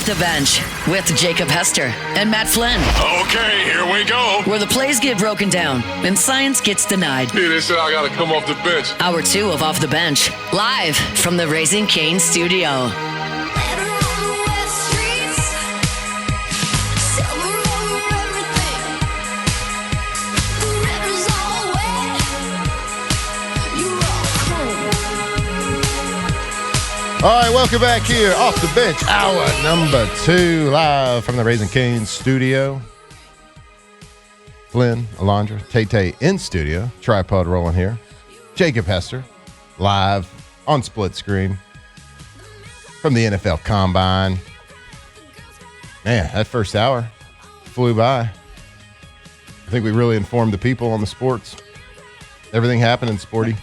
Off the Bench with Jacob Hester and Matt Flynn. Okay, here we go. Where the plays get broken down and science gets denied. Hey, they said I got to come off the bench. Hour 2 of Off the Bench, live from the Raising Cane's studio. All right, welcome back here, Off the Bench, hour number 2, live from the Raising Cane's studio. Flynn, Alondra, Tay in studio, tripod rolling here. Jacob Hester, live on split screen from the NFL Combine. Man, that first hour flew by. I think we really informed the people on the sports. Everything happening sporty.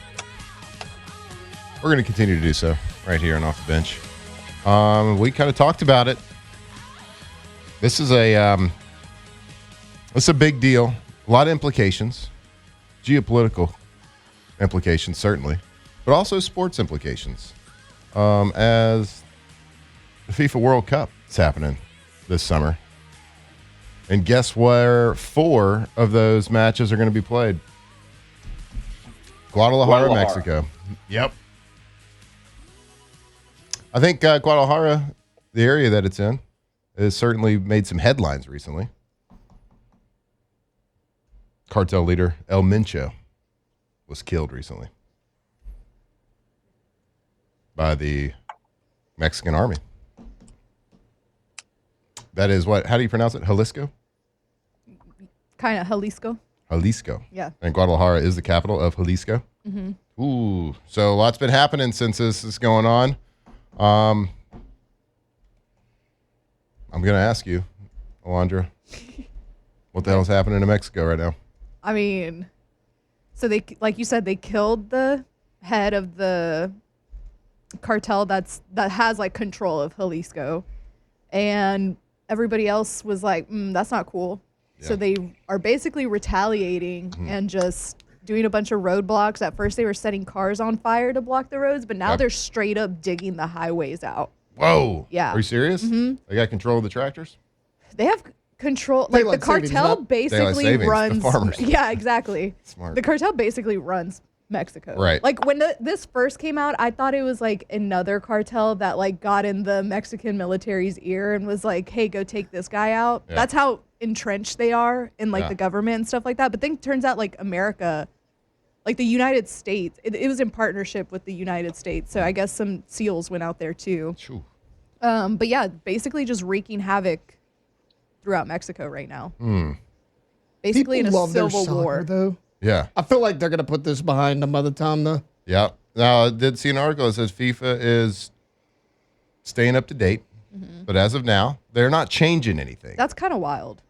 We're going to continue to do so right here and Off the Bench. We kind of talked about it. This is a big deal. A lot of implications, geopolitical implications certainly, but also sports implications. As the FIFA World Cup is happening this summer, and guess where 4 of those matches are going to be played? Guadalajara, Mexico. Yep. I think Guadalajara, the area that it's in, has certainly made some headlines recently. Cartel leader El Mencho was killed recently by the Mexican army. That is what? How do you pronounce it? Jalisco? Kind of Jalisco. Jalisco. Yeah. And Guadalajara is the capital of Jalisco. Mm-hmm. Ooh. So a lot's been happening since this is going on. I'm going to ask you, Alondra, what the hell is happening in Mexico right now? I mean, so they, like you said, they killed the head of the cartel that has like control of Jalisco, and everybody else was like, that's not cool. Yeah. So they are basically retaliating and just doing a bunch of roadblocks. At first they were setting cars on fire to block the roads, but now they're straight up digging the highways out. Whoa. Yeah. Are you serious? Mm-hmm. They got control of the tractors? They have control. Like the cartel basically runs. The farmers. Yeah, exactly. Smart. The cartel basically runs Mexico. Right. Like when this first came out, I thought it was like another cartel that like got in the Mexican military's ear and was like, hey, go take this guy out. Yeah. That's how entrenched they are in like the government and stuff like that. But then it turns out like America, like the United States, it was in partnership with the United States. So I guess some SEALs went out there too. True. But yeah, basically just wreaking havoc throughout Mexico right now. Basically People in a love their civil soccer, war. though. Yeah. I feel like they're going to put this behind them by the time the... Yeah. Now, I did see an article that says FIFA is staying up to date, but as of now, they're not changing anything. That's kind of wild.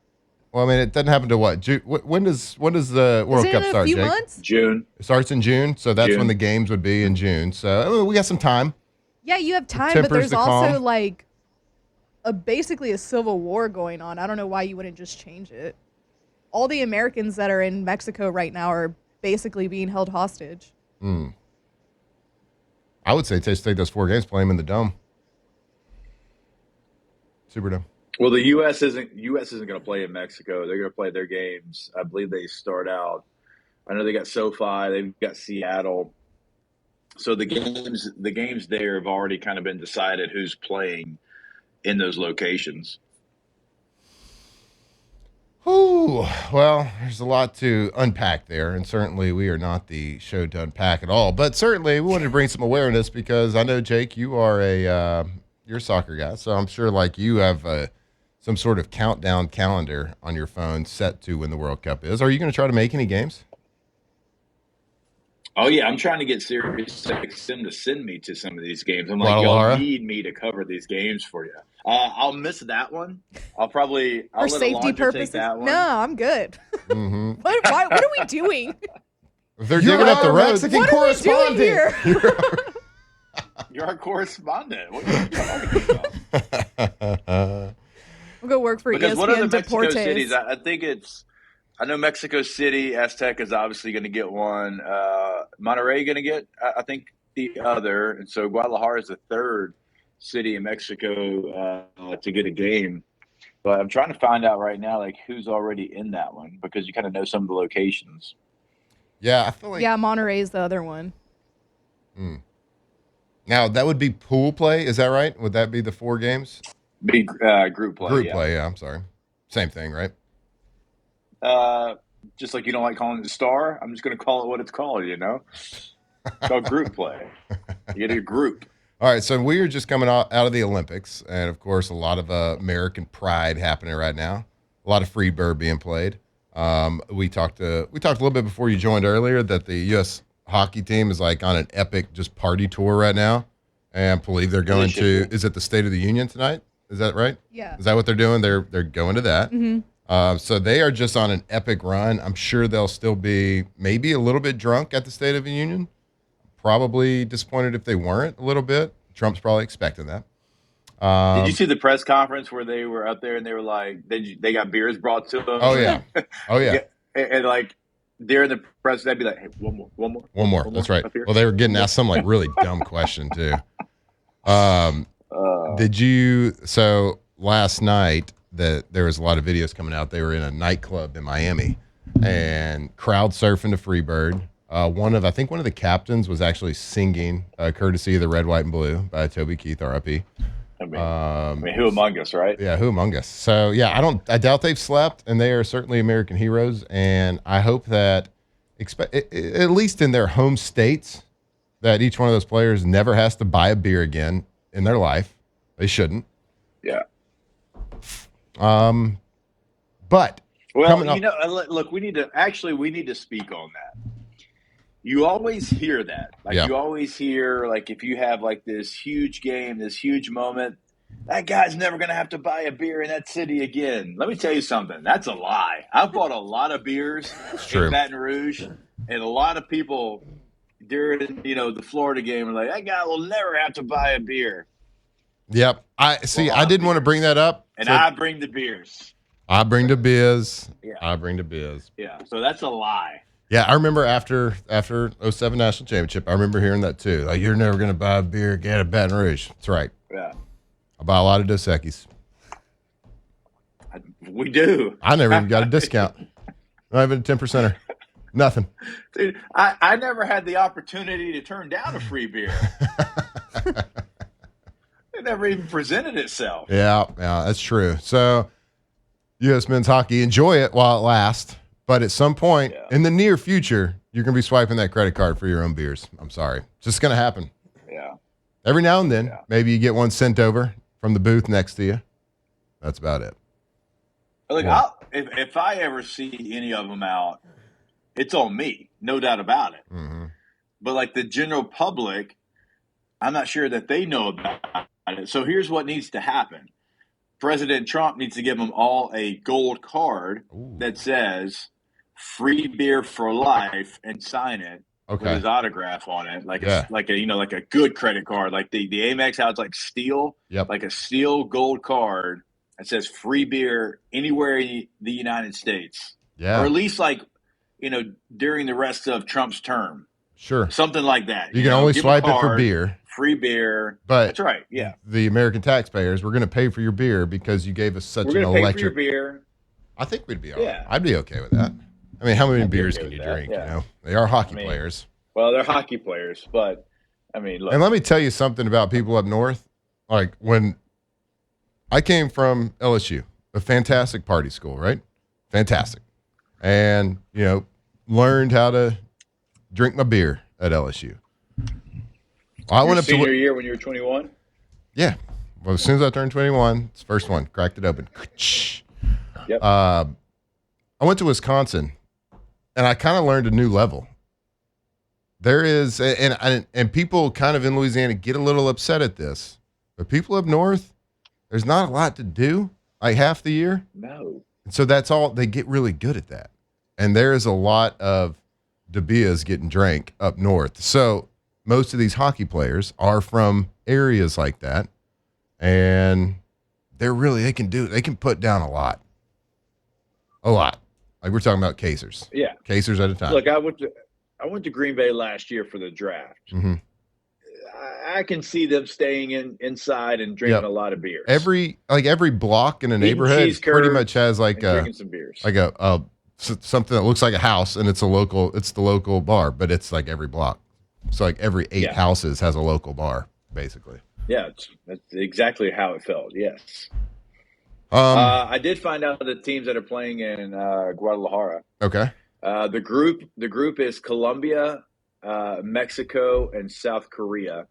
Well, I mean, it doesn't happen to what? When does the World Cup start, Is it in a few Jake? months? June. It starts in June, so that's when the games would be in June. So I mean, we got some time. Yeah, you have time, Tempers but there's the also calm. like basically a civil war going on. I don't know why you wouldn't just change it. All the Americans that are in Mexico right now are basically being held hostage. I would say just take those 4 games, play them in the Dome. Superdome. Well, the U.S. isn't going to play in Mexico. They're going to play their games. I believe they start out. I know they got SoFi. They've got Seattle. So the games there have already kind of been decided who's playing in those locations. Ooh, well, there's a lot to unpack there, and certainly we are not the show to unpack it all. But certainly we wanted to bring some awareness because I know, Jake, you are you're a soccer guy, so I'm sure like you have some sort of countdown calendar on your phone set to when the World Cup is. Are you going to try to make any games? Oh, yeah, I'm trying to get Sirius XM to send me to some of these games. I'm like, Guadalajara? y'all need me to cover these games for you. I'll miss that one. I'll For let safety Alondra purposes? take that one. No, I'm good. Mm-hmm. What are we doing? If they're You're digging up the our road, Mexican What are we doing correspondent. here? You're our correspondent. What are you talking about? We'll go work for Because what are the ESPN Mexico Deportes. cities? I know Mexico City, Aztec is obviously going to get one. Monterrey going to get, I think, the other. And so Guadalajara is the third. city in Mexico to get a game. But I'm trying to find out right now, like, who's already in that one, because you kind of know some of the locations. Yeah, I feel like Yeah, Monterey's the other one. now that would be pool play. Is that right? Would that be the 4 games? Big group play. Group yeah. play. Yeah, I'm sorry. Same thing, right? Just like you don't like calling it a star, I'm just going to call it what it's called, It's called group play. You get a group. All right, so we are just coming out of the Olympics, and of course, a lot of American pride happening right now. A lot of free bird being played. We talked a little bit before you joined earlier that the U.S. hockey team is like on an epic just party tour right now, and I believe they're going to. Is it the State of the Union tonight? Is that right? Yeah. Is that what they're doing? They're going to that. Mm-hmm. So they are just on an epic run. I'm sure they'll still be maybe a little bit drunk at the State of the Union. Probably disappointed if they weren't a little bit. Trump's probably expecting that. Did you see the press conference where they were up there and they were like, they got beers brought to them? Oh, yeah. Oh, yeah. and like, during the press, they'd be like, hey, one more. That's right. Well, they were getting asked some like really dumb question too. So last night there was a lot of videos coming out. They were in a nightclub in Miami and crowd surfing to Freebird. One of the captains was actually singing courtesy of the Red, White, and Blue by Toby Keith, R.I.P. I mean, who among us, right? Yeah, who among us? So yeah, I doubt they've slept, and they are certainly American heroes. And I hope that, at least in their home states, that each one of those players never has to buy a beer again in their life. They shouldn't. Yeah. But look, we need to speak on that. You always hear that. You always hear, like, if you have, like, this huge game, this huge moment, that guy's never going to have to buy a beer in that city again. Let me tell you something. That's a lie. I've bought a lot of beers in Baton Rouge, and a lot of people during, the Florida game are like, that guy will never have to buy a beer. Yep. I didn't want to bring that up. And I bring the beers. I bring the beers. Yeah. I bring the beers. Yeah, so that's a lie. Yeah, I remember after 07 National Championship, I remember hearing that too. Like, you're never going to buy a beer again at Baton Rouge. That's right. Yeah. I buy a lot of Dos Equis. We do. I never even got a discount. Not even a 10%er. Nothing. Dude, I never had the opportunity to turn down a free beer. It never even presented itself. Yeah, that's true. So, U.S. men's hockey, enjoy it while it lasts. But at some point in the near future, you're going to be swiping that credit card for your own beers. I'm sorry. It's just going to happen. Yeah. Every now and then, maybe you get one sent over from the booth next to you. That's about it. Look, if I ever see any of them out, it's on me. No doubt about it. Mm-hmm. But, like, the general public, I'm not sure that they know about it. So here's what needs to happen. President Trump needs to give them all a gold card that says free beer for life and sign it with his autograph on it. Like a good credit card. Like the Amex, how it's like steel, like a steel gold card that says free beer anywhere in the United States. Yeah. Or at least during the rest of Trump's term. Sure. Something like that. You can only swipe it for beer. Free beer. But that's right. Yeah. The American taxpayers, we're going to pay for your beer because you gave us such an electric. Pay for your beer. I think we'd be all right. I'd be okay with that. I mean, how many beers can you drink? Yeah. They are hockey players. Well, they're hockey players, but I mean, look. And let me tell you something about people up north. Like, when I came from LSU, a fantastic party school, right? Fantastic. And, learned how to drink my beer at LSU. I went up to senior year when you were 21? Yeah. Well, as soon as I turned 21, it's the first one. Cracked it open. Yep. I went to Wisconsin, and I kind of learned a new level. There is, and people kind of in Louisiana get a little upset at this, but people up north, there's not a lot to do, like half the year. No. And so that's all, they get really good at that. And there is a lot of DeBias getting drank up north. So most of these hockey players are from areas like that, and they can put down a lot. Like, we're talking about casers. Yeah. Casers at a time. Look, I went to Green Bay last year for the draft. Mm-hmm. I can see them staying inside and drinking Yep. a lot of beers. Every block in a Eating neighborhood cheese pretty curds much has like and drinking some beers. like something that looks like a house, and it's the local bar, but it's like every block. So like every 8 houses has a local bar, basically. Yeah, that's exactly how it felt. Yes. I did find out the teams that are playing in Guadalajara. Okay. The group is Colombia, Mexico, and South Korea.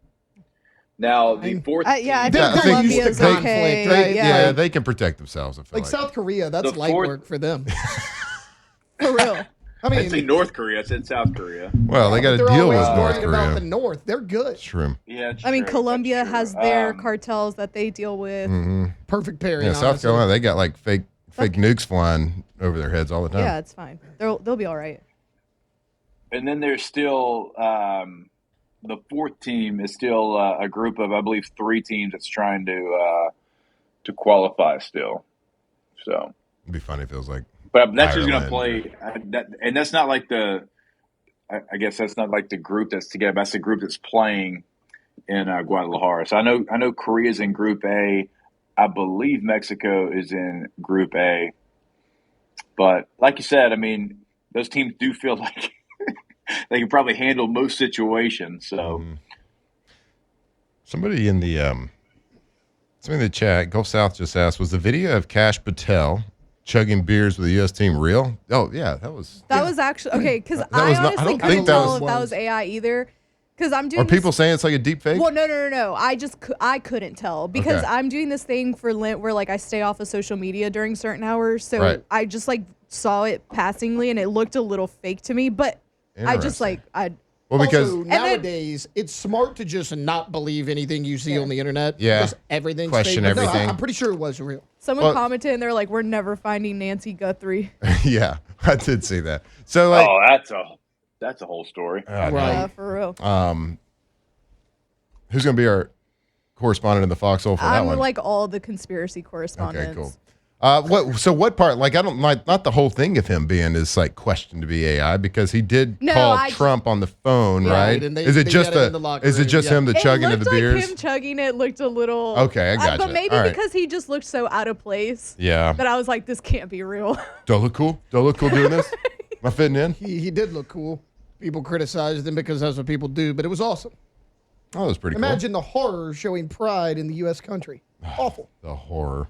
Now the fourth, I They're think Colombia's used to conflict, okay. right? Yeah, they can protect themselves. I feel Like South Korea, that's The light fourth- work for them. For real. I I say mean, North Korea. I said South Korea. Well, they got to they're deal with always North worried about the Korea. North. They're good. True. Yeah, I mean, true. Colombia That's true. has their cartels that they deal with. Perfect pairing. Yeah, South honestly. Carolina, they got like fake nukes flying over their heads all the time. Yeah, it's fine. They'll be all right. And then there's still the fourth team is still a group of, I believe, 3 teams that's trying to qualify still. So, It'd be funny if it was like, but that's who's going to Ireland. play. And that's not like I guess that's not like the group that's together. That's the group that's playing in Guadalajara. So I know Korea's in Group A. I believe Mexico is in Group A. But like you said, I mean, those teams do feel like they can probably handle most situations. So somebody in the chat, Gulf South just asked, was the video of Cash Patel chugging beers with the U.S. team real? Oh, yeah, that was. That was actually okay because That I was not- I honestly don't couldn't think that tell was- if that was AI either. Because I'm doing. Are people saying it's like a deep fake? Well, no. I couldn't tell because Okay. I'm doing this thing for Lent where like I stay off of social media during certain hours. So Right. I just like saw it passingly and it looked a little fake to me. But I just Interesting. like Well, because Also, then- nowadays, it's smart to just not believe anything you see on the internet. Yeah. Just everything's Question fake. But no, everything. I'm pretty sure it was real. someone Well- commented and they're like, "We're never finding Nancy Guthrie." yeah, I did see that. So like, that's a whole story. I know. Right. For real. Who's going to be our correspondent in the foxhole for that I'm one? like all the conspiracy correspondents. Okay, cool. What part? Like, I don't like not the whole thing of him being is like questioned to be AI because he did No, call I- Trump on the phone, right? and Is it they just got it in the locker is it room, just yeah. him the It chugging of looked the like beers? him chugging it looked a little. Okay, I gotcha. But maybe All right. because he just looked so out of place. Yeah. That I was like, this can't be real. Do I look cool? Do I look cool doing this? Am I fitting in? He did look cool. People criticized him because that's what people do, but it was awesome. Oh, that was pretty Imagine the horror showing pride in the U.S. country. Awful. cool. The horror.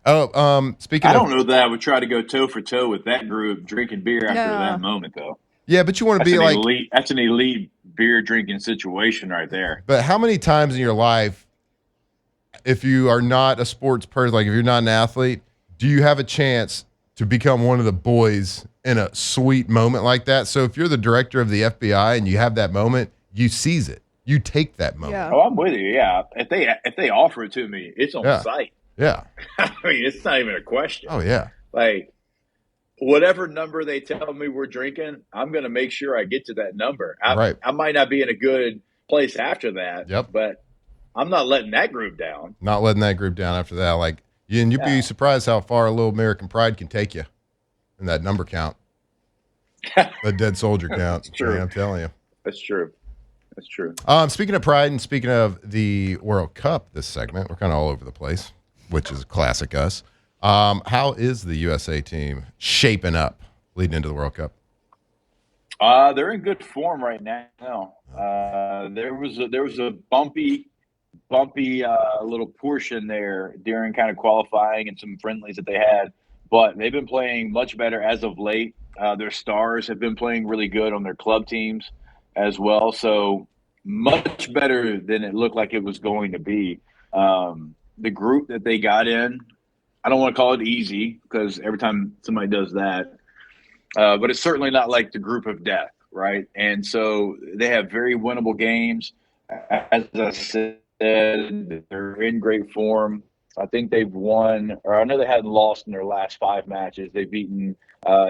Oh, speaking I of, don't know that I would try to go toe for toe with that group drinking beer after No. that moment, though. yeah, but you want to be like, That's an elite beer drinking situation right there. but how many times in your life, if you are not a sports person, like if you're not an athlete, do you have a chance to become one of the boys in a sweet moment like that? So if you're the director of the FBI and you have that moment, you seize it. You take that moment. Yeah. Oh, I'm with you. Yeah, if they offer it to me, it's on Yeah. site. Yeah. I mean, it's not even a question. Oh, yeah. Like, whatever number they tell me we're drinking, I'm going to make sure I get to that number. Right. I might not be in a good place after that, Yep. but I'm not letting that group down. Not letting that group down after that. Like, and you'd be Yeah. surprised how far a little American pride can take you in that number count, a dead soldier count. That's true. Yeah, I'm telling you. That's true. That's true. Speaking of pride and speaking of the World Cup, this segment, we're kind of all over the place, which is classic us. How is the USA team shaping up leading into the World Cup? They're in good form right now. There was a bumpy little portion there during kind of qualifying and some friendlies that they had, but they've been playing much better as of late. Their stars have been playing really good on their club teams as well, so much better than it looked like it was going to be. The group that they got in, I don't want to call it easy because every time somebody does that, but it's certainly not like the group of death, right? And so they have very winnable games. As I said, they're in great form. I think they've won, or I know they hadn't lost in their last 5 matches. They've beaten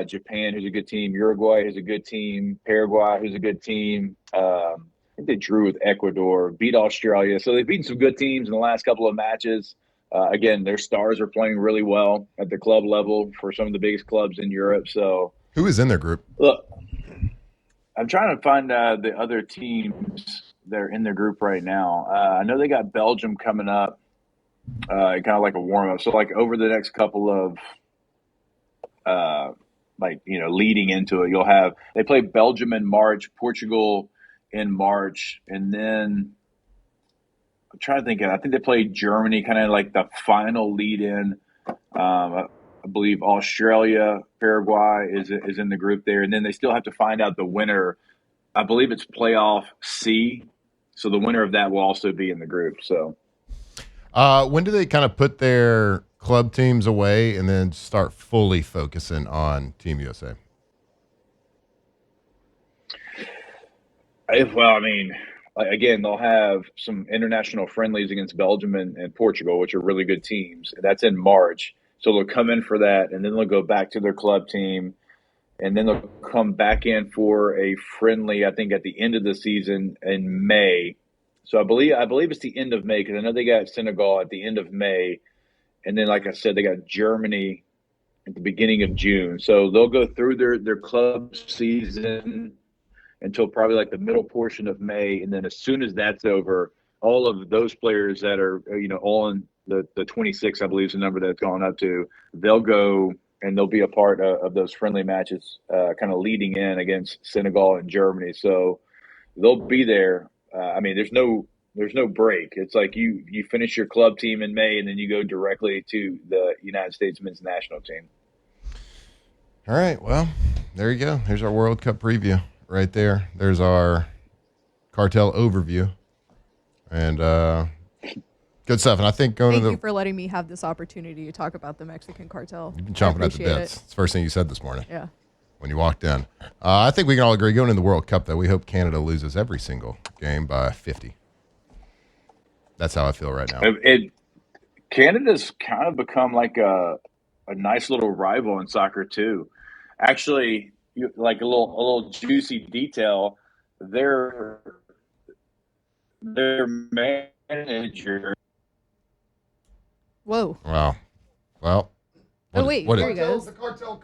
Japan, who's a good team, Uruguay, who's a good team, Paraguay, who's a good team. I think they drew with Ecuador, beat Australia. So they've beaten some good teams in the last couple of matches. Again, their stars are playing really well at the club level for some of the biggest clubs in Europe. So Who is in their group? look, I'm trying to find the other teams they're in their group right now. I know they got Belgium coming up, kind of like a warm up. So like over the next couple of leading into it, they play Belgium in March, Portugal in March, and then I'm trying to think. I think they play Germany, kind of like the final lead in. I believe Australia, Paraguay is in the group there, and then they still have to find out the winner. I believe it's playoff C, so the winner of that will also be in the group. So, when do they kind of put their club teams away and then start fully focusing on Team USA? Again, they'll have some international friendlies against Belgium and Portugal, which are really good teams. That's in March. So they'll come in for that, and then they'll go back to their club team, and then they'll come back in for a friendly, I think, at the end of the season in May. So I believe it's the end of May, because I know they got Senegal at the end of May. And then, like I said, they got Germany at the beginning of June. So they'll go through their club season until probably like the middle portion of May. And then as soon as that's over, all of those players that are, on the 26, I believe is the number that's gone up to, they'll go and they'll be a part of those friendly matches, kind of leading in against Senegal and Germany. So they'll be there. There's no break. It's like you finish your club team in May, and then you go directly to the United States men's national team. All right. Well, there you go. Here's our World Cup preview right there. There's our cartel overview. And good stuff. And I think Thank you for letting me have this opportunity to talk about the Mexican cartel. You've been chomping at the bits. It's the first thing you said this morning. Yeah. When you walked in. I think we can all agree, going in the World Cup, though, we hope Canada loses every single game by 50. That's how I feel right now. Canada's kind of become like a nice little rival in soccer too. Actually, like a little juicy detail. Their manager. Whoa. Wow. Well. Here he goes. The cartel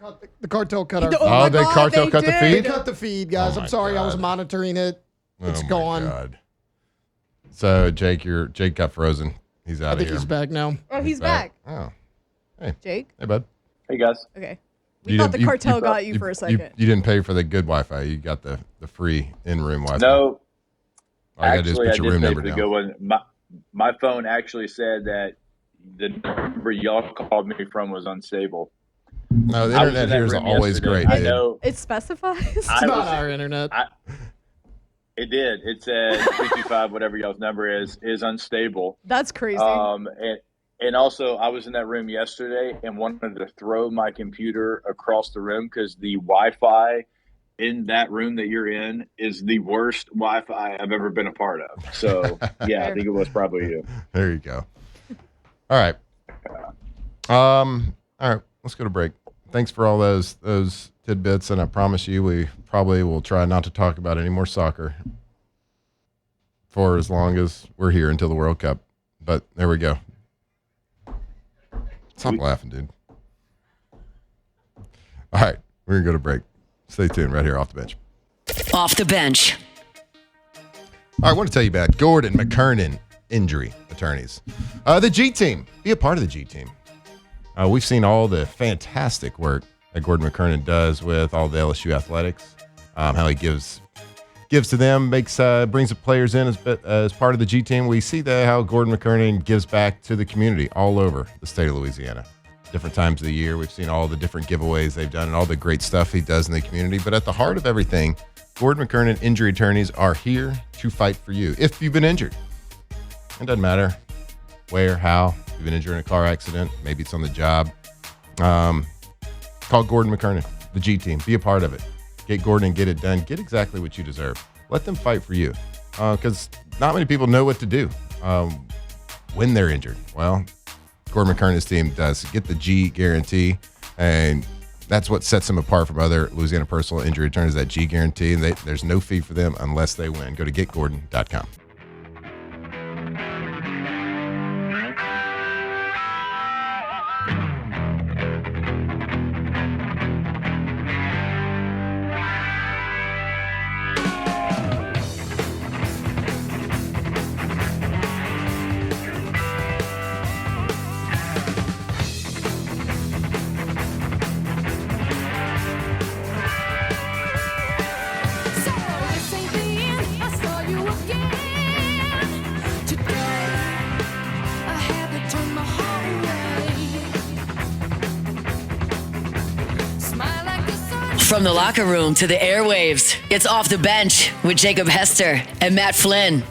cut our feed. Oh, the cartel cut the They feed? cut the feed, guys. Oh I'm sorry. God. I was monitoring it. It's gone. God. So, Jake got frozen. He's out I of think here. he's back now. Oh, he's back. Oh. Jake? Hey, bud. Hey, guys. Okay. We thought the cartel got you for a second. You didn't pay for the good Wi-Fi. You got the free in-room Wi-Fi. No. All you got to do is put your room number down. Good one. My phone actually said that the number y'all called me from was unstable. No, the internet here is always great. I know. It specifies. It's not our internet. It did. It said 55, whatever y'all's number is unstable. That's crazy. And also, I was in that room yesterday and wanted to throw my computer across the room because the Wi-Fi in that room that you're in is the worst Wi-Fi I've ever been a part of. So, yeah, I think it was probably you. There you go. All right. All right. Let's go to break. Thanks for all those tidbits, and I promise you we probably will try not to talk about any more soccer for as long as we're here until the World Cup. But there we go. Stop laughing, dude. All right. We're going to go to break. Stay tuned right here off the bench. Off the bench. All right, I want to tell you about Gordon McKernan Injury Attorneys. The G Team. Be a part of the G Team. We've seen all the fantastic work that Gordon McKernan does with all the LSU athletics, how he gives to them, brings the players in as part of the G Team. We see how Gordon McKernan gives back to the community all over the state of Louisiana. Different times of the year, we've seen all the different giveaways they've done and all the great stuff he does in the community. But at the heart of everything, Gordon McKernan Injury Attorneys are here to fight for you. If you've been injured, it doesn't matter where, how. If you've been injured in a car accident, maybe it's on the job. Call Gordon McKernan, the G Team. Be a part of it. Get Gordon and get it done. Get exactly what you deserve. Let them fight for you, because not many people know what to do when they're injured. Well, Gordon McKernan's team does. Get the G guarantee, and that's what sets them apart from other Louisiana personal injury attorneys, that G guarantee, and there's no fee for them unless they win. Go to getgordon.com. From the locker room to the airwaves, it's Off the Bench with Jacob Hester and Matt Flynn.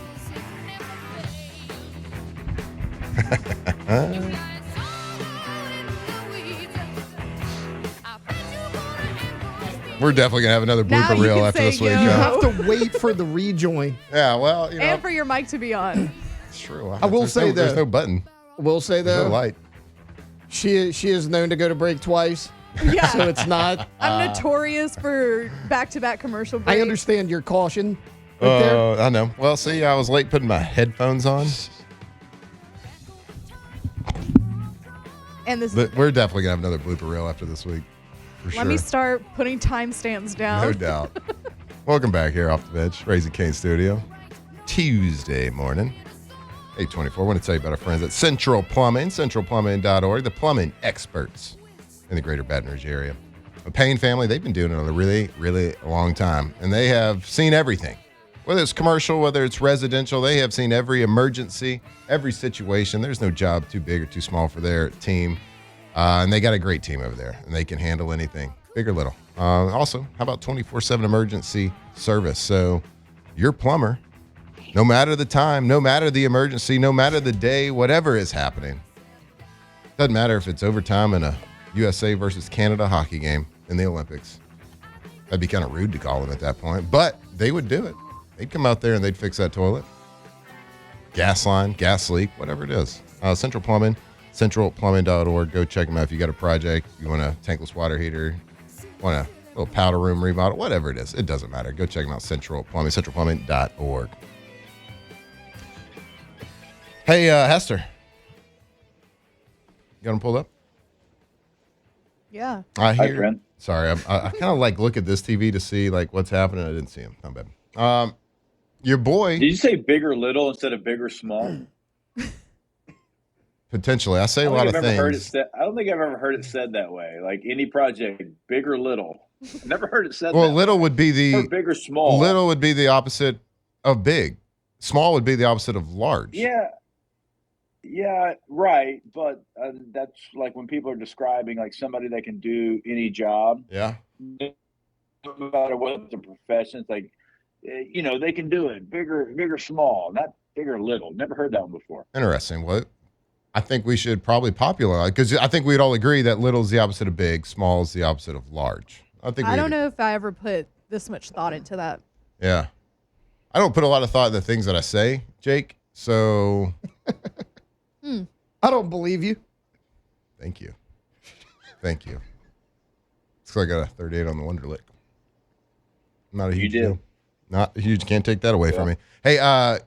We're definitely going to have another Now blooper you reel can after say this week. yo. You huh? have to wait for the rejoin. Yeah, well, you know. And for your mic to be on. It's true. I will say there's that- no button. We'll say There's no though, light. she is known to go to break twice, Yeah. so it's not. I'm notorious for back-to-back commercial breaks. I understand your caution right there. I know. Well, see, I was late putting my headphones on. And this But we're definitely going to have another blooper reel after this week. For sure. let me start putting timestamps down. No doubt. Welcome back here off the bench, Raising Cane Studio. Tuesday morning, 8:24. I want to tell you about our friends at Central Plumbing, centralplumbing.org, the plumbing experts in the greater Baton Rouge area. The Payne family, they've been doing it a really, really long time, and they have seen everything. Whether it's commercial, whether it's residential, they have seen every emergency, every situation. There's no job too big or too small for their team. And they got a great team over there, and they can handle anything, big or little. Also, how about 24/7 emergency service? So your plumber, no matter the time, no matter the emergency, no matter the day, whatever is happening, doesn't matter if it's overtime in a USA versus Canada hockey game in the Olympics. That'd be kind of rude to call them at that point, but they would do it. They'd come out there and they'd fix that toilet, gas line, gas leak, whatever it is. Central Plumbing, centralplumbing.org. Go check them out if you got a project, you want a tankless water heater, want a little powder room remodel, whatever it is. It doesn't matter. Go check them out, Central Plumbing, centralplumbing.org. Hey, Hester. You got them pulled up? Yeah. I Hi, hear. friend. Sorry, I kind of like look at this TV to see like what's happening. I didn't see him. Not bad. Your boy Did you say big or little instead of big or small? potentially. I say I a don't lot think of I've ever heard it things. said. I don't think I've ever heard it said that way. Like any project, big or little. I've never heard it said. Well, that little would be way. Or the big or small. little would be the opposite of big. Small would be the opposite of large. Yeah, right. But that's like when people are describing like somebody that can do any job, Yeah. no matter what the profession. It's like, they can do it. Big or small, not big or little. Never heard that one before. Interesting. Well, I think we should probably popularize because I think we'd all agree that little is the opposite of big, small is the opposite of large. I don't know if I ever put this much thought into that. Yeah. I don't put a lot of thought in the things that I say, Jake. So I don't believe you. thank you. Thank you. Looks like I got a 38 on the Wonderlic. Not a You huge did. deal. Not huge. Can't take that away from me. Hey,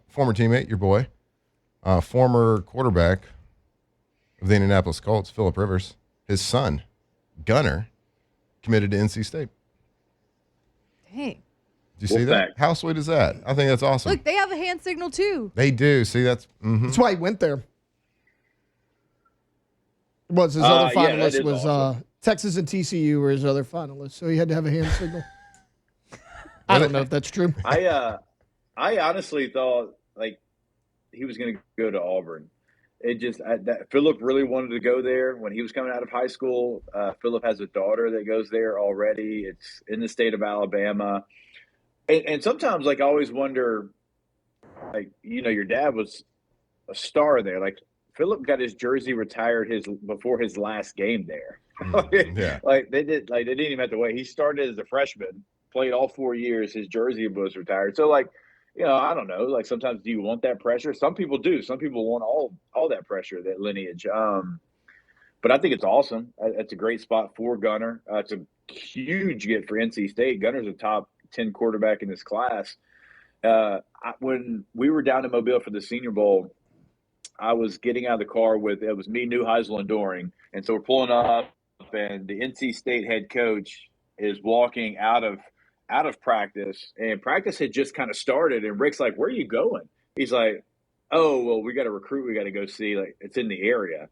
former teammate, your boy, former quarterback of the Indianapolis Colts, Phillip Rivers, his son, Gunner, committed to NC State. Dang. Did you see that? Wolfpack. How sweet is that? I think that's awesome. Look, they have a hand signal too. They do. See, that's That's why he went there. Was his Yeah, other that finalist is was awesome. Texas and TCU were his other finalists, so he had to have a hand signal. I don't know if that's true. I honestly thought like he was going to go to Auburn. It just that Philip really wanted to go there when he was coming out of high school. Philip has a daughter that goes there already. It's in the state of Alabama, and sometimes like I always wonder, like your dad was a star there. Like Philip got his jersey retired before his last game there. yeah. Like they didn't even have to wait. He started as a freshman, played all 4 years. His jersey was retired. So like, I don't know. Like sometimes do you want that pressure? Some people do. Some people want all that pressure, that lineage. But I think it's awesome. It's a great spot for Gunner. It's a huge get for NC State. Gunner's a top 10 quarterback in this class. When we were down in Mobile for the Senior Bowl, I was getting out of the car it was me, Neuheisel, and Doring. And so we're pulling up, and the NC State head coach is walking out of practice, and practice had just kind of started. And Rick's like, "Where are you going?" He's like, "Oh, well, we got a recruit we got to go see. Like, it's in the area."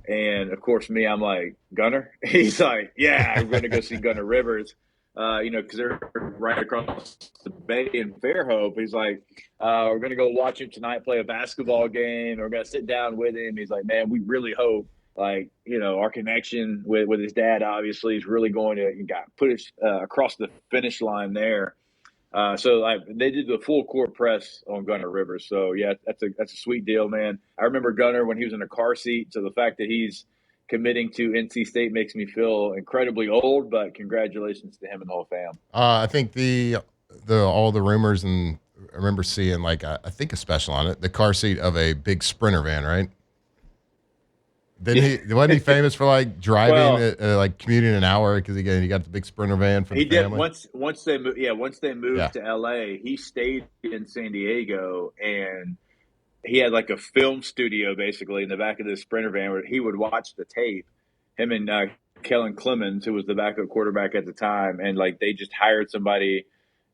And of course, I'm like, "Gunner?" He's like, "Yeah, I'm going to go see Gunner Rivers." Because they're right across the bay in Fairhope. He's like, we're going to go watch him tonight play a basketball game. We're going to sit down with him. He's like, man, we really hope like, our connection with his dad obviously is really going to put us across the finish line there. So they did the full court press on Gunnar Rivers. So yeah, that's a sweet deal, man. I remember Gunnar when he was in a car seat. So the fact that he's committing to NC State makes me feel incredibly old. But congratulations to him and the whole fam. I think the all the rumors, and I remember seeing I think a special on it, the car seat of a big Sprinter van, right? Wasn't he famous for driving commuting an hour because he got the big Sprinter van for the family? Once they moved to LA, he stayed in San Diego, and he had a film studio basically in the back of this Sprinter van where he would watch the tape. Him and Kellen Clemens, who was the backup quarterback at the time, and they just hired somebody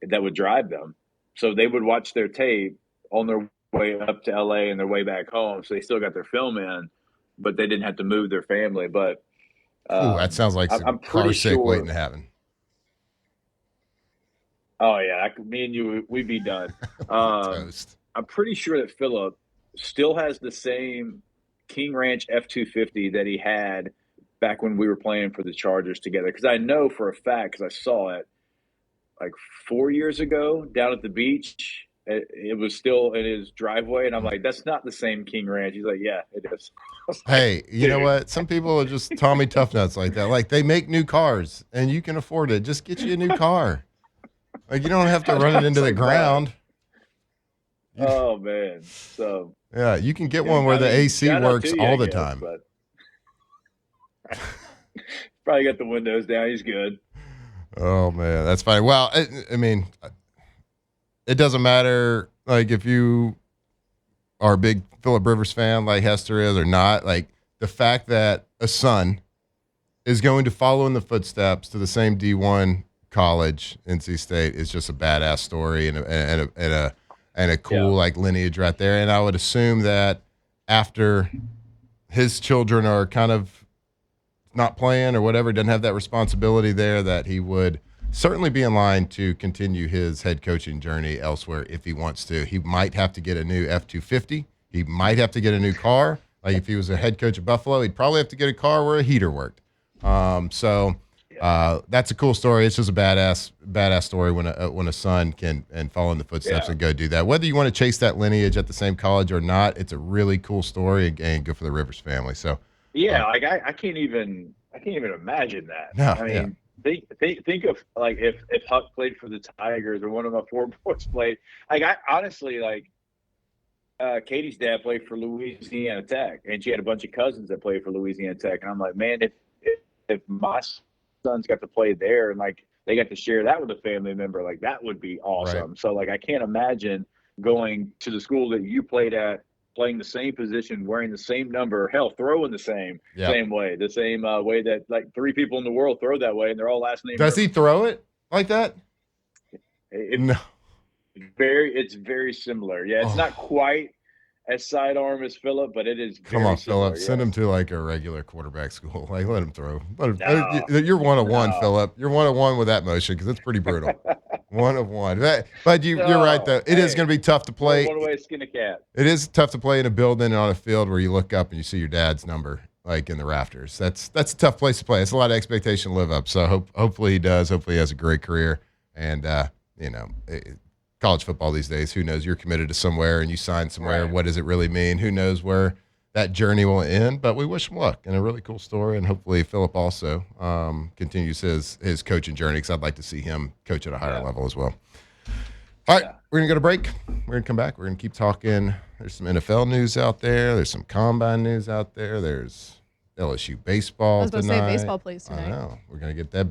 that would drive them, so they would watch their tape on their way up to LA and their way back home. So they still got their film in, but they didn't have to move their family. But that sounds like some car sick waiting to happen. Oh yeah, me and you, we'd be done. Toast. I'm pretty sure that Phillip still has the same King Ranch F-250 that he had back when we were playing for the Chargers together. Because I know for a fact, because I saw it 4 years ago down at the beach. It was still in his driveway, and I'm like, that's not the same King Ranch. He's like, yeah, it is. Hey, you know what? Some people are just Tommy Tough Nuts like that. They make new cars, and you can afford it. Just get you a new car. You don't have to run it into the ground. Oh, man. So yeah, you can get one where the AC works all the time. But probably got the windows down. He's good. Oh, man, that's fine. Well, I mean, it doesn't matter, if you are a big Phillip Rivers fan like Hester is or not. The fact that a son is going to follow in the footsteps to the same D1 college, NC State, is just a badass story and a cool lineage right there. And I would assume that after his children are kind of not playing or whatever, doesn't have that responsibility there, that he would certainly be in line to continue his head coaching journey elsewhere if he wants to. He might have to get a new F-250. He might have to get a new car. If he was a head coach at Buffalo, he'd probably have to get a car where a heater worked. So that's a cool story. It's just a badass story when a son can follow in the footsteps and go do that. Whether you want to chase that lineage at the same college or not, it's a really cool story and good for the Rivers family. So yeah, I can't even imagine that. No, I mean, think of if Huck played for the Tigers or one of my four boys played. I honestly Katie's dad played for Louisiana Tech, and she had a bunch of cousins that played for Louisiana Tech, and I'm like, man, if my sons got to play there and they got to share that with a family member, that would be awesome. Right. So I can't imagine going to the school that you played at, playing the same position, wearing the same number, hell, throwing the same way, the same way that three people in the world throw that way, and they're all last name. Does he throw it like that? No. It's very similar. Yeah, it's not quite as sidearm as Phillip, but it is very Come on, similar. Phillip. Send him to a regular quarterback school. Let him throw. You're 1-of-1, Phillip. You're 1-of-1 with that motion because it's pretty brutal. 1-of-1. But you're right, though. It is going to be tough to play. One way to skin a cat. It is tough to play in a building and on a field where you look up and you see your dad's number in the rafters. That's a tough place to play. It's a lot of expectation to live up. So hopefully he does. Hopefully he has a great career. And, college football these days, who knows? You're committed to somewhere and you sign somewhere. Right. What does it really mean? Who knows where that journey will end? But we wish him luck and a really cool story. And hopefully Phillip also continues his coaching journey, because I'd like to see him coach at a higher level as well. All right, we're going to go to break. We're going to come back. We're going to keep talking. There's some NFL news out there. There's some combine news out there. There's LSU baseball tonight. I was going to say baseball plays tonight. I know. We're going to get that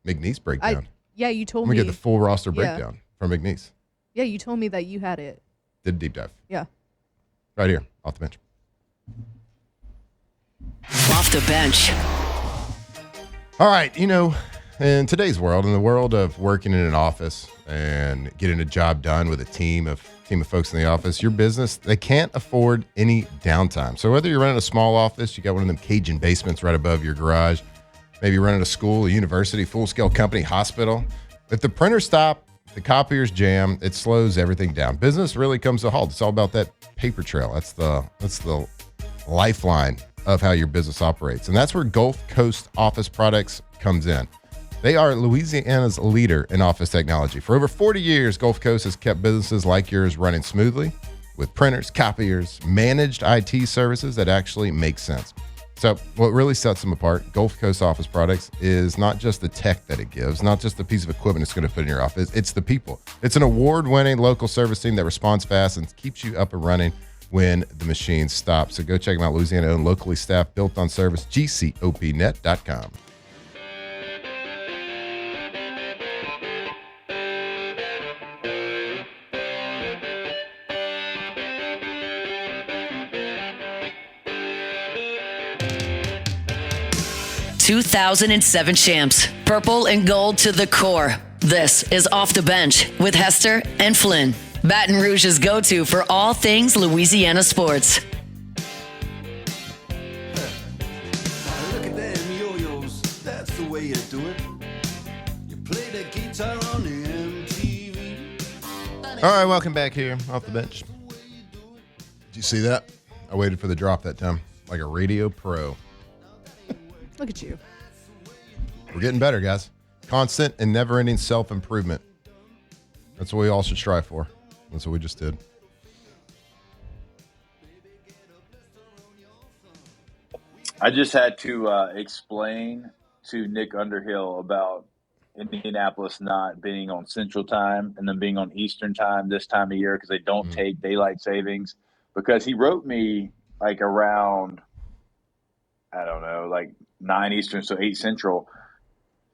McNeese breakdown. Yeah, you told me. We get the full roster breakdown from McNeese. Yeah, you told me that you had it. Did a deep dive. Yeah. Right here, off the bench. Off the bench. All right, in today's world, in the world of working in an office and getting a job done with a team of folks in the office, your business, they can't afford any downtime. So whether you're running a small office, you got one of them Cajun basements right above your garage, maybe you're running a school, a university, full-scale company, hospital. If the printers stop, the copiers jam, it slows everything down. Business really comes to a halt. It's all about that paper trail. That's the lifeline of how your business operates. And that's where Gulf Coast Office Products comes in. They are Louisiana's leader in office technology. For over 40 years, Gulf Coast has kept businesses like yours running smoothly with printers, copiers, managed IT services that actually make sense. So what really sets them apart, Gulf Coast Office Products, is not just the tech that it gives, not just the piece of equipment it's going to put in your office, it's the people. It's an award-winning local service team that responds fast and keeps you up and running when the machines stop. So go check them out, Louisiana-owned, locally staffed, built on service, gcopnet.com. "2007 champs, purple and gold to the core. This is Off the Bench with Hester and Flynn, Baton Rouge's go-to for all things Louisiana sports." Look at them yo-yos, that's the way you do it. You play the guitar on the MTV. All right, welcome back here, Off the Bench. Did you see that? I waited for the drop that time, like a radio pro. Look at you. We're getting better, guys. Constant and never-ending self-improvement. That's what we all should strive for. That's what we just did. I just had to explain to Nick Underhill about Indianapolis not being on Central Time and then being on Eastern Time this time of year because they don't take daylight savings. Because he wrote me like around, I don't know, like 9 Eastern, so 8 Central.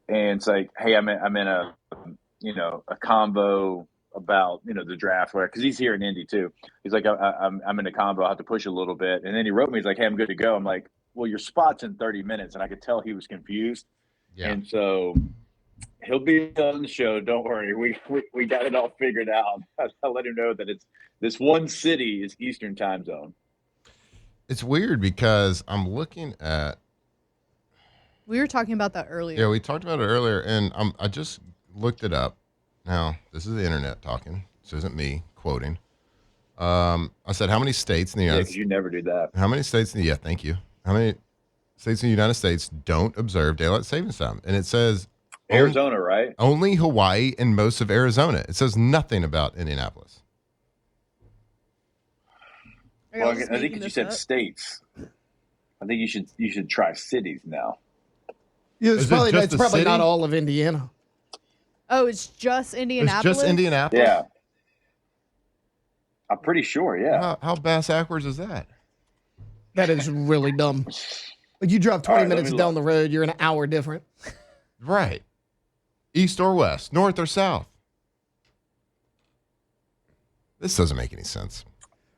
And it's like, hey, I'm in a combo about, the draft, because he's here in Indy too. He's like, I'm in a combo. I have to push a little bit. And then he wrote me, he's like, hey, I'm good to go. I'm like, well, your spot's in 30 minutes. And I could tell he was confused. Yeah. And so he'll be on the show. Don't worry. We got it all figured out. I'll let him know that it's this one city is Eastern Time Zone. It's weird because I'm looking at. We were talking about that earlier. Yeah, we talked about it earlier, and I just looked it up. Now, this is the internet talking. This isn't me quoting. I said, how many states in the United States? You never do that. How many states yeah, thank you. How many states in the United States don't observe daylight savings time? And it says Arizona, right? Only Hawaii and most of Arizona. It says nothing about Indianapolis. Well, I think you said states. I think you should try cities now. Yeah, it's probably not all of Indiana. Oh, it's just Indianapolis? It's just Indianapolis? Yeah. I'm pretty sure, yeah. How bass-backwards is that? That is really dumb. Like you drive 20 minutes down the road, you're an hour different. Right. East or west, north or south. This doesn't make any sense.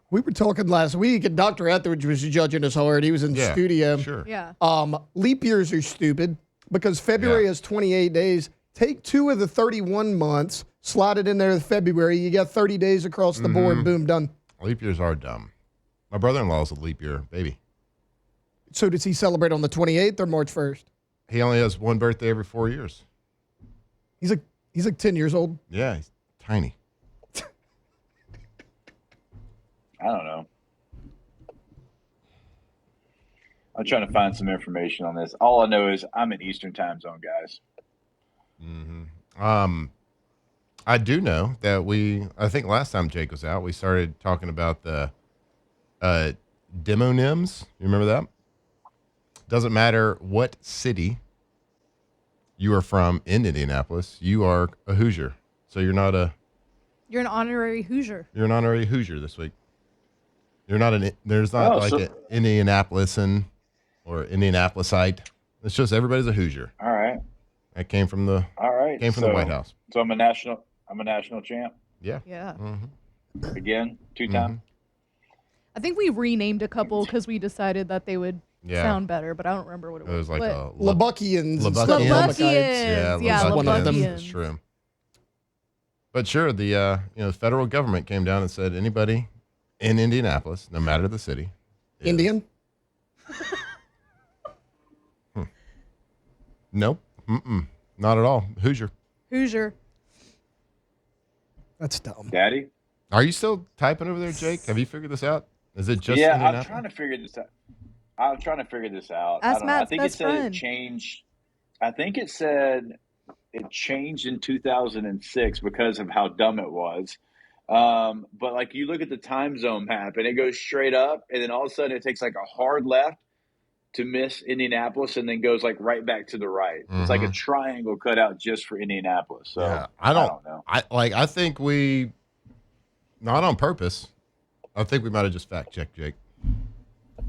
We were talking last week, and Dr. Etheridge was judging us hard. He was in the studio. Sure. Yeah. Leap years are stupid because February has 28 days. Take 2 of the 31 months, slide it in there with February. You got 30 days across the board. Boom, done. Leap years are dumb. My brother-in-law is a leap year baby. So does he celebrate on the 28th or March 1st? He only has one birthday every 4 years. He's like 10 years old. Yeah, he's tiny. I don't know. I'm trying to find some information on this. All I know is I'm in Eastern Time Zone, guys. Mm-hmm. I do know that I think last time Jake was out, we started talking about the demonyms. You remember that? Doesn't matter what city you are from in Indianapolis, you are a Hoosier. So you're an honorary Hoosier. You're an honorary Hoosier this week. You're not an Indianapolisan or Indianapolisite. It's just everybody's a Hoosier. All right. That came from the the White House. So I'm a national champ. Yeah. Yeah. Mm-hmm. Again, 2 times. I think we renamed a couple because we decided that they would sound better, but I don't remember what it was. It was like Labuckians. Yeah, Labuckians. That's true. But sure, the federal government came down and said anybody in Indianapolis, no matter the city, Indian? Nope. Not at all. Hoosier. That's dumb. Daddy? Are you still typing over there, Jake? Have you figured this out? Is it just Yeah, Indianapolis? I'm trying to figure this out. I'm trying to figure this out. Ask I don't know. I Matt's think best it said friend. it changed. I think it said it changed in 2006 because of how dumb it was. But like you look at the time zone map and it goes straight up, and then all of a sudden it takes like a hard left to miss Indianapolis, and then goes like right back to the right. It's like a triangle cut out just for Indianapolis. So Yeah, I don't know. I think we, not on purpose. I think we might have just fact checked Jake. I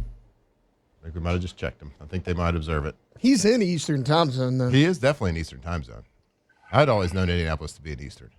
think we might have just checked him. I think they might observe it. He's in Eastern time zone, though. He is definitely in Eastern time zone. I'd always known Indianapolis to be in Eastern.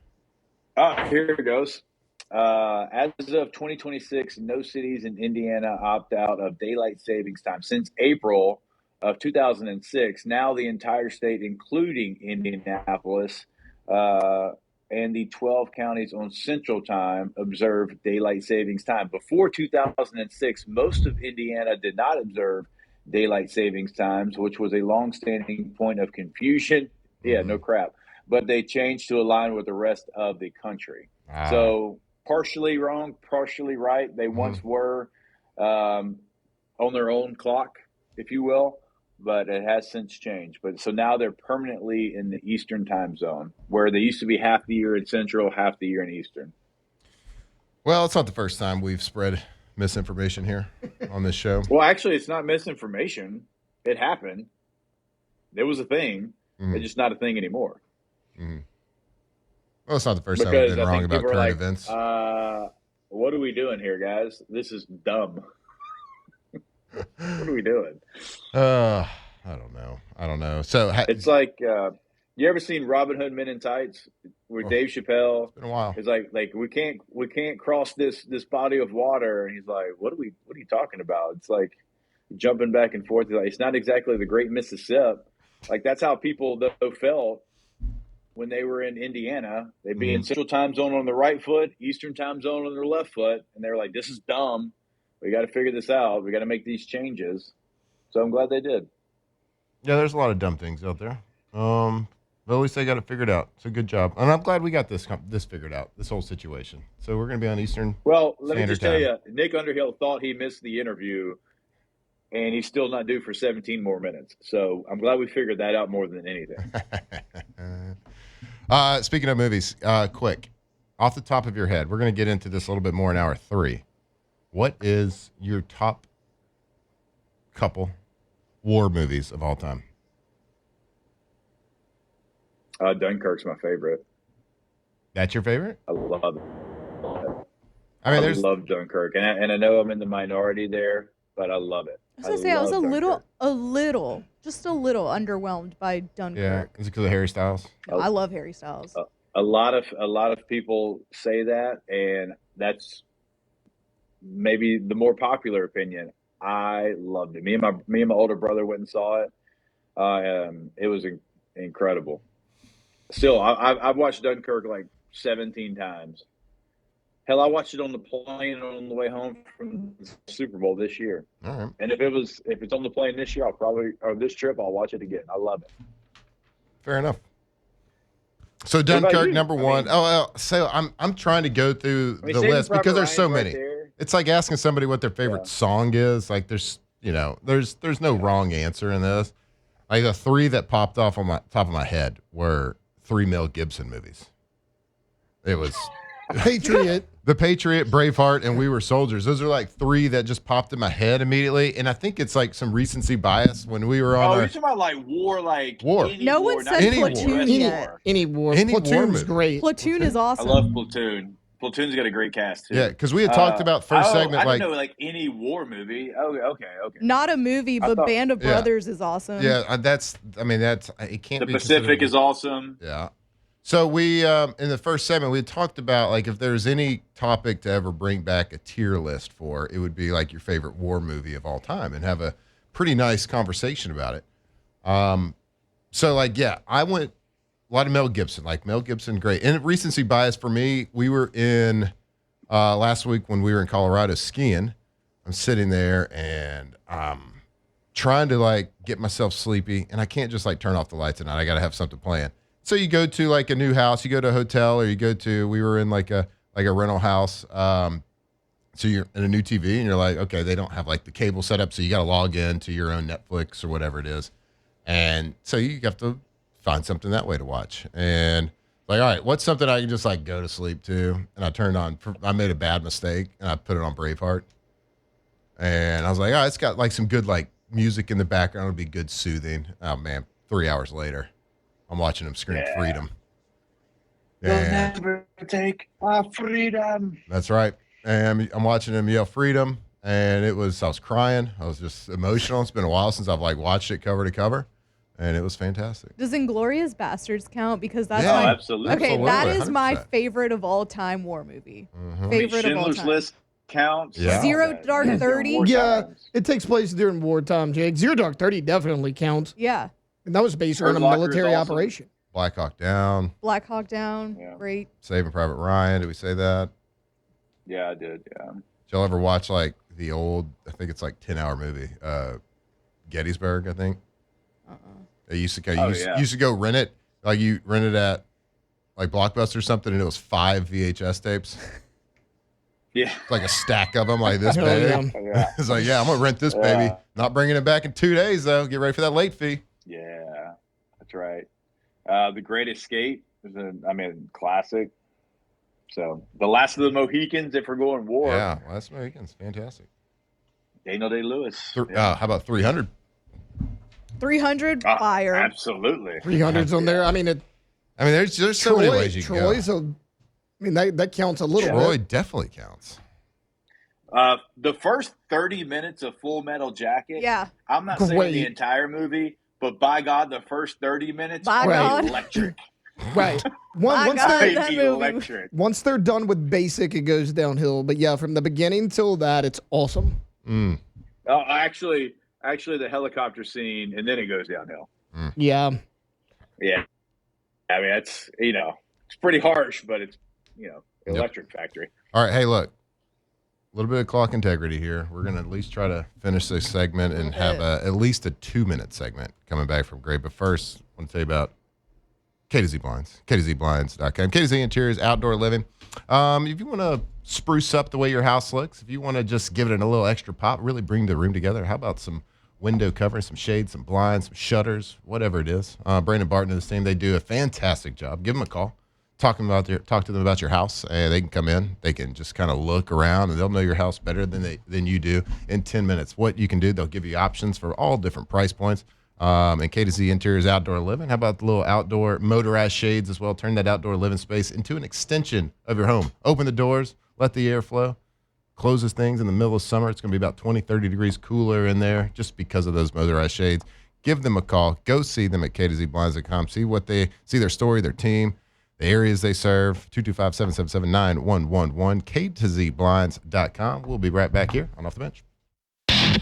Here it goes. As of 2026, no cities in Indiana opt out of daylight savings time. Since April of 2006, now the entire state, including Indianapolis, and the 12 counties on Central Time, observe daylight savings time. Before 2006, most of Indiana did not observe daylight savings times, which was a longstanding point of confusion. Yeah, no crap. But they changed to align with the rest of the country. So partially wrong, partially right. They once were on their own clock, if you will, but it has since changed. But so now they're permanently in the Eastern time zone, where they used to be half the year in Central, half the year in Eastern. Well, it's not the first time we've spread misinformation here on this show. Well, actually, it's not misinformation. It happened. There was a thing. It's just not a thing anymore. Well, it's not the first time we've been wrong about people current are events. What are we doing here, guys? This is dumb. What are we doing? I don't know. So It's like, you ever seen Robin Hood Men in Tights, where Dave Chappelle it's been a while. is like we can't cross this body of water, and he's like, what are you talking about? It's like jumping back and forth. He's like, it's not exactly the Great Mississippi. Like that's how people though felt when they were in Indiana. They'd be in Central Time Zone on the right foot, Eastern Time Zone on their left foot, and they're like, this is dumb. We got to figure this out. We got to make these changes. So I'm glad they did. Yeah, there's a lot of dumb things out there. But at least they got it figured out. So good job. And I'm glad we got this figured out, this whole situation. So we're going to be on Eastern Well, let me Standard just tell Time. you, Nick Underhill thought he missed the interview, and he's still not due for 17 more minutes. So I'm glad we figured that out more than anything. Speaking of movies, quick, off the top of your head, we're going to get into this a little bit more in hour 3. What is your top couple war movies of all time? Dunkirk's my favorite. That's your favorite? I love it. I mean, I love Dunkirk, and I know I'm in the minority there, but I love it. I was gonna say I was love Dunkirk. just a little underwhelmed by Yeah. Dunkirk. Is it because of Harry Styles? No, I love Harry Styles. A lot of people say that, and that's maybe the more popular opinion. I loved it. Me and my older brother went and saw it. It was incredible. Still, I've watched Dunkirk like 17 times. Hell, I watched it on the plane on the way home from the Super Bowl this year. All right. And if it's on the plane this year, this trip, I'll watch it again. I love it. Fair enough. So about Dunkirk, you? number one. So I'm trying to go through the Saving list Private because there's so Ryan's right many. there. It's like asking somebody what their favorite song is. Like there's no wrong answer in this. Like the 3 that popped off on my top of my head were 3 Mel Gibson movies. It was Patriot. The Patriot, Braveheart, and We Were Soldiers. Those are like 3 that just popped in my head immediately. And I think it's like some recency bias when we were on You're talking about like war, like War. any No war, one not said just like Platoon US yet. war. Any war. Any war Platoon's movie. great. Platoon is I awesome. love Platoon. Platoon's got a great cast too. Yeah, because we had talked about first segment I like don't know, like any war movie. Oh, okay. Not a movie, but Band of Yeah. Brothers is awesome. yeah, that's it can't The be Pacific considered- is awesome. Yeah. So we in the first segment we had talked about like if there's any topic to ever bring back a tier list for, it would be like your favorite war movie of all time and have a pretty nice conversation about it. So like I went a lot of Mel Gibson. Like Mel Gibson, great. And recency bias for me, we were in last week when we were in Colorado skiing. I'm sitting there and I'm trying to like get myself sleepy, and I can't just like turn off the lights at night. I got to have something playing. So you go to like a new house, you go to a hotel, or we were in like a rental house. So you're in a new TV and you're like, okay, they don't have like the cable set up, so you got to log in to your own Netflix or whatever it is. And so you have to find something that way to watch. And like, all right, what's something I can just like go to sleep to? And I made a bad mistake and I put it on Braveheart. And I was like, oh, it's got like some good like music in the background. It'll be good soothing. Oh man, 3 hours later, I'm watching him scream freedom. You'll never take our freedom. That's right. And I'm watching him yell freedom. And I was crying. I was just emotional. It's been a while since I've like watched it cover to cover. And it was fantastic. Does Inglourious Bastards count? Because that's Yeah. Oh, my absolutely. okay. Absolutely, That is my 100%. favorite of all time war movie. Mhm. Favorite of all Schindler's time. List counts. Yeah. Zero Dark 30? Yeah, it takes place during wartime, Jake. Zero Dark 30 definitely counts. Yeah, And that was based Hurt on a Locker is military awesome. operation. Black Hawk Down, Black Hawk Down, Yeah. great. Saving Private Ryan. Did we say that? Yeah, I did. Yeah. Did y'all ever watch like the old, I think it's like 10-hour movie, Gettysburg, I think? They used to go, used to go rent it. Like you rent it at like Blockbuster or something, and it was 5 VHS tapes. Yeah. Like a stack of them, like this Oh, big. yeah. Yeah. It's like, yeah, I'm gonna rent this baby. Not bringing it back in 2 days though. Get ready for that late fee. Yeah, that's right. The Great Escape is classic. So The Last of the Mohicans, if we're going war. Yeah, Last Mohicans, fantastic. Daniel Day-Lewis. How about 300? 300 Ah, fire. Absolutely. 300's on there. I mean, There's so many ways you can go. That counts a little Troy bit. definitely counts. The first 30 minutes of Full Metal Jacket. Yeah. I'm not saying Great. the entire movie, but by God, the first 30 minutes By are God. electric. Right. My Once God. they're that movie. Electric. once they're done with basic, it goes downhill. But yeah, from the beginning till that, it's awesome. Mm. Oh, actually, the helicopter scene, and then it goes downhill. Yeah. Yeah. I mean, it's pretty harsh, but it's, electric factory. All right, hey, look, a little bit of clock integrity here. We're gonna at least try to finish this segment and have at least a 2-minute segment coming back from Gray. But first, I want to tell you about K to Z Blinds, KTZBlinds.com. K to Z Interiors, outdoor living. If you want to spruce up the way your house looks, if you want to just give it a little extra pop, really bring the room together, how about some window covering, some shades, some blinds, some shutters, whatever it is. Brandon Barton and his team, they do a fantastic job. Give them a call. Talk to them about your house, and they can come in. They can just kind of look around, and they'll know your house better than you do in 10 minutes. What you can do, they'll give you options for all different price points. And K to Z Interiors Outdoor Living. How about the little outdoor motorized shades as well? Turn that outdoor living space into an extension of your home. Open the doors, let the air flow. Closes things in the middle of summer. It's going to be about 20, 30 degrees cooler in there just because of those motorized shades. Give them a call. Go see them at KTZBlinds.com. See their story, their team, the areas they serve. 225-777-9111. KTZBlinds.com. We'll be right back here on Off the Bench.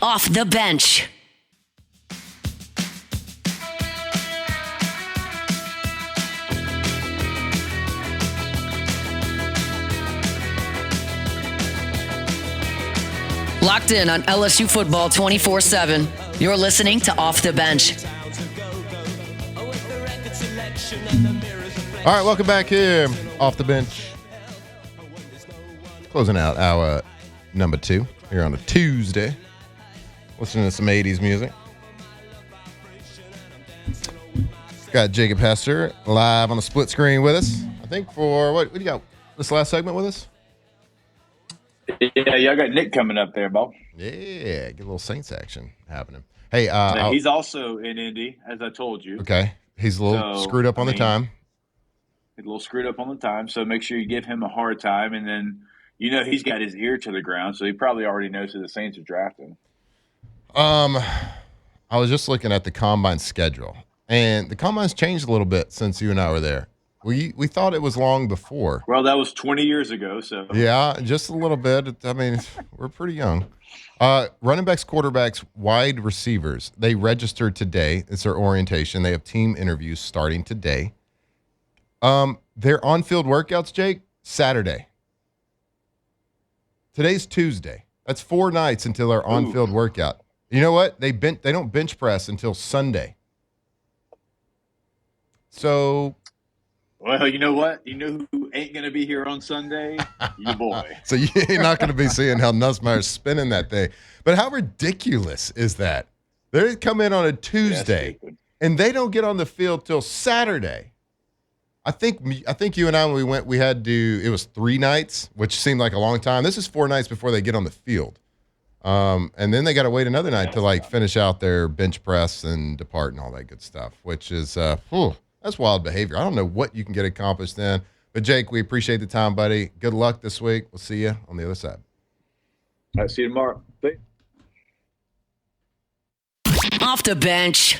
Off the bench. Locked in on LSU football 24/7. You're listening to Off the Bench. All right, welcome back here Off the Bench. Closing out our number 2 here on a Tuesday. Listening to some 80s music. Got Jacob Hester live on the split screen with us. I think for, what do you got? This last segment with us? Yeah, y'all got Nick coming up there, Bo. Yeah, get a little Saints action happening. Hey, he's also in Indy, as I told you. okay. He's a little screwed up on the time. He's a little screwed up on the time, so make sure you give him a hard time. And then, he's got his ear to the ground, so he probably already knows who the Saints are drafting. I was just looking at the combine schedule, and the combine's changed a little bit since you and I were there. We thought it was long before. Well, that was 20 years ago, so. Yeah, just a little bit. I mean, we're pretty young. Running backs, quarterbacks, wide receivers, they registered today. It's their orientation. They have team interviews starting today. Their on-field workouts, Jake, Saturday. Today's Tuesday. That's 4 nights until their on-field workout. You know what? They don't bench press until Sunday. So Well, you know what? You know who ain't going to be here on Sunday? Your boy. So you're not going to be seeing how Nussmeier's spinning that thing. But how ridiculous is that? They come in on a Tuesday, and they don't get on the field till Saturday. I think you and I, when we went, we had to, it was 3 nights, which seemed like a long time. This is 4 nights before they get on the field. And then they got to wait another night to like finish out their bench press and depart and all that good stuff, which is, that's wild behavior. I don't know what you can get accomplished then. But Jake, we appreciate the time, buddy. Good luck this week. We'll see you on the other side. All right, see you tomorrow. See you. Off the bench.